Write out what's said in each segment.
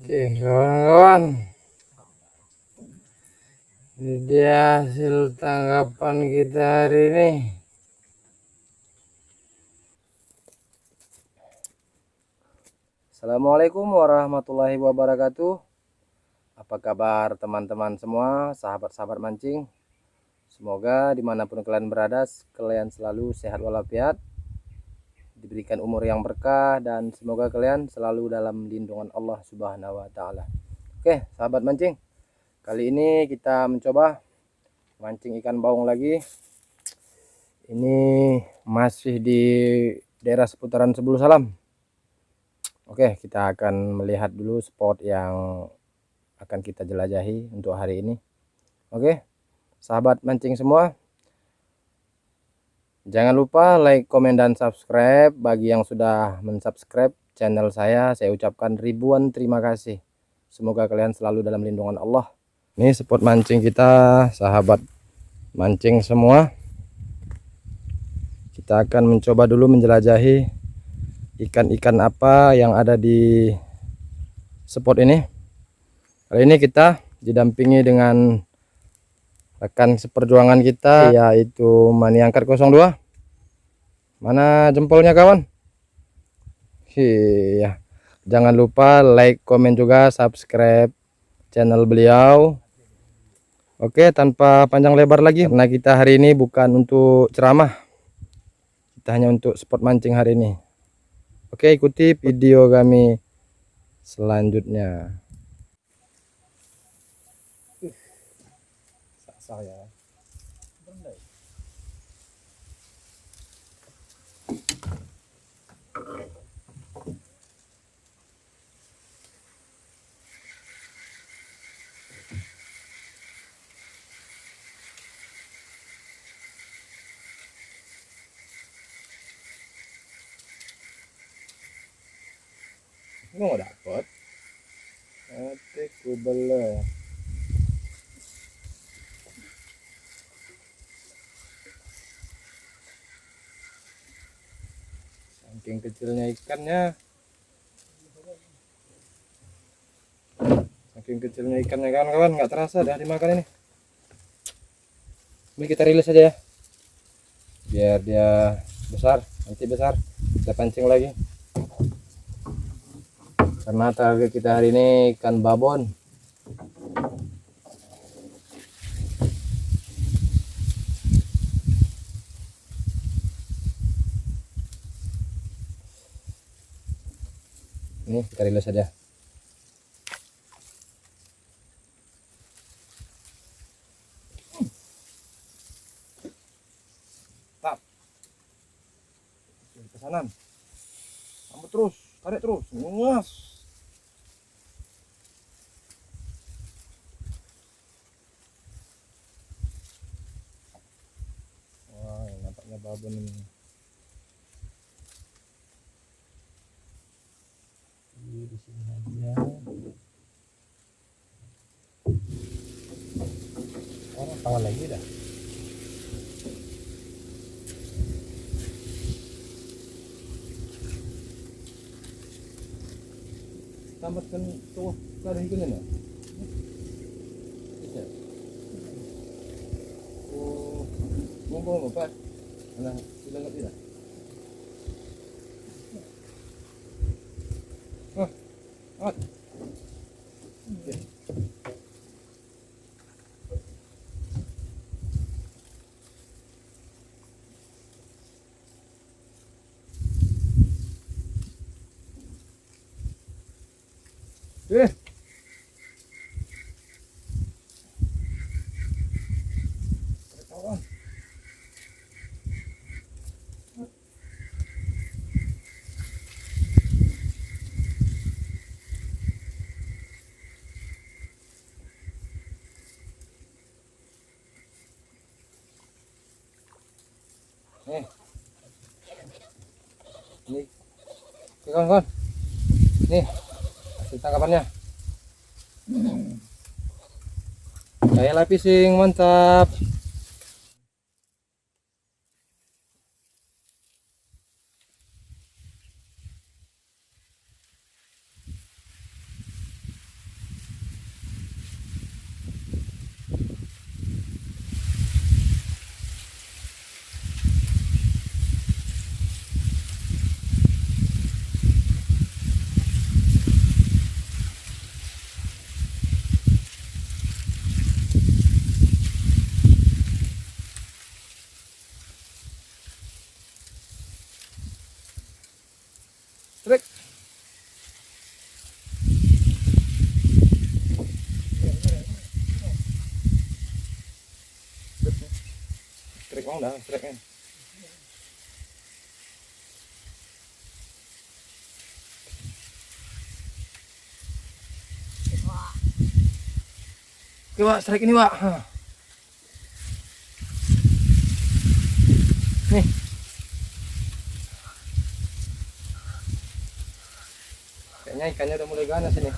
Oke, kawan-kawan, ini dia hasil tangkapan kita hari ini. Assalamualaikum warahmatullahi wabarakatuh. Apa kabar teman-teman semua, sahabat-sahabat mancing? Semoga dimanapun kalian berada, kalian selalu sehat walafiat, diberikan umur yang berkah, dan semoga kalian selalu dalam lindungan Allah Subhanahu wa Ta'ala. Oke, sahabat mancing, kali ini kita mencoba mancing ikan baung lagi. Ini masih di daerah seputaran Sebulu Salam. Oke, kita akan melihat dulu spot yang akan kita jelajahi untuk hari ini. Oke, sahabat mancing semua, jangan lupa like, komen, dan subscribe. Bagi yang sudah mensubscribe channel saya ucapkan ribuan terima kasih. Semoga kalian selalu dalam lindungan Allah. Ini spot mancing kita, sahabat mancing semua. Kita akan mencoba dulu menjelajahi ikan-ikan apa yang ada di spot ini. Kali ini kita didampingi dengan rekan seperjuangan kita, yaitu Mani Angkat 02. Mana jempolnya kawan? Iya, jangan lupa like, komen, juga subscribe channel beliau. Oke, tanpa panjang lebar lagi, karena kita hari ini bukan untuk ceramah, kita hanya untuk spot mancing hari ini. Oke, ikuti video kami selanjutnya. Saya nggak dapet, nanti kubel. Saking kecilnya ikannya, kawan-kawan, nggak terasa dah dimakan ini. Ini kita rilis aja ya, biar dia besar. Nanti besar kita pancing lagi, karena target kita hari ini ikan babon. Ini kita rilis saja. Tap. Pesanan. Sambut terus, tarik terus. Ngas. Wah, nampaknya babon ini. Di sini aja. Oh, kawan lagi dah. Tambahkan tuh dari hikunya enggak? Bisa. Oh, ngomong Pak. Nah, sudah ngerti dah. Oh, amat. Oke. Kawan. Nih. Ini. Oke, kawan-kawan. Nih, hasil tangkapannya. Kayak lapising, mantap. Emang dah strike kan. Oke Wak, strike ini Wak. Nih. Kayaknya ikannya udah mulai ganas ini.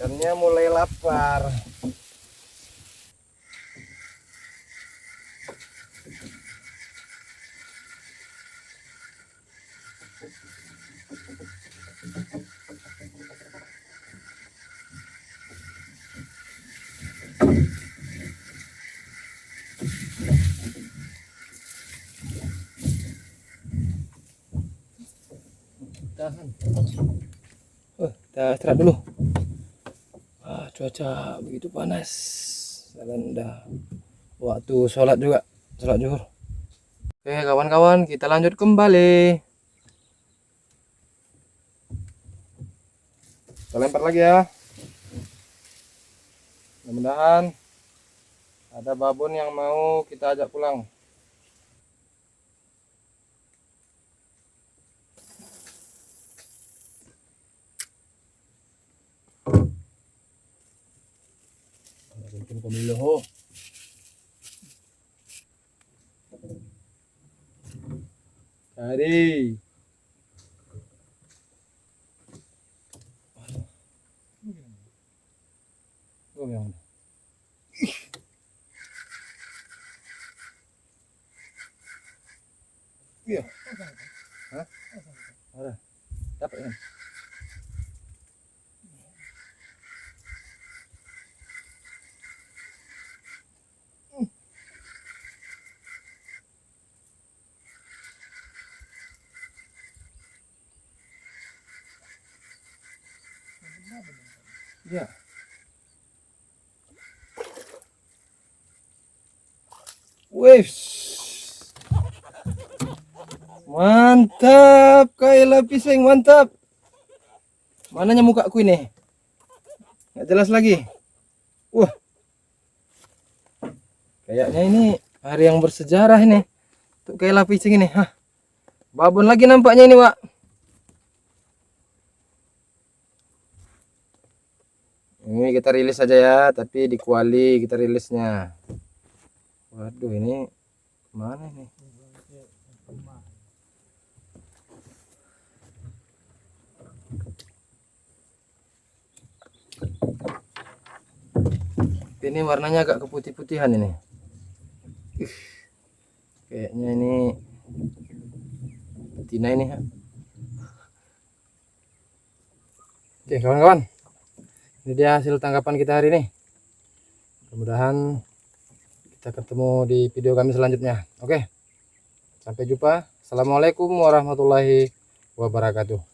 Ikannya mulai lapar. Tahan. Kita istirahat dulu. Cuaca begitu panas. Dan udah waktu sholat juga, sholat zuhur. Oke kawan-kawan, kita lanjut kembali. Kita lempar lagi ya. Mudah-mudahan ada babon yang mau kita ajak pulang. Mungkin pemilu. Cari. Oh yang. Iya. Hah? Ada. Dapat kan? Iya. Wih. Mantap, Kayla pisang mantap. Mananya mukaku ini? Nggak jelas lagi. Wah. Kayaknya ini hari yang bersejarah ini. Untuk Kayla pisang ini. Hah. Babon lagi nampaknya ini, Wak. Ini kita rilis aja ya, tapi di kuali kita rilisnya. Waduh, ini mana ini? Ini warnanya agak keputih-putihan ini. Kayaknya ini betina ini. Oke kawan-kawan, ini dia hasil tangkapan kita hari ini. Mudah-mudahan kita ketemu di video kami selanjutnya. Oke, sampai jumpa. Assalamualaikum warahmatullahi wabarakatuh.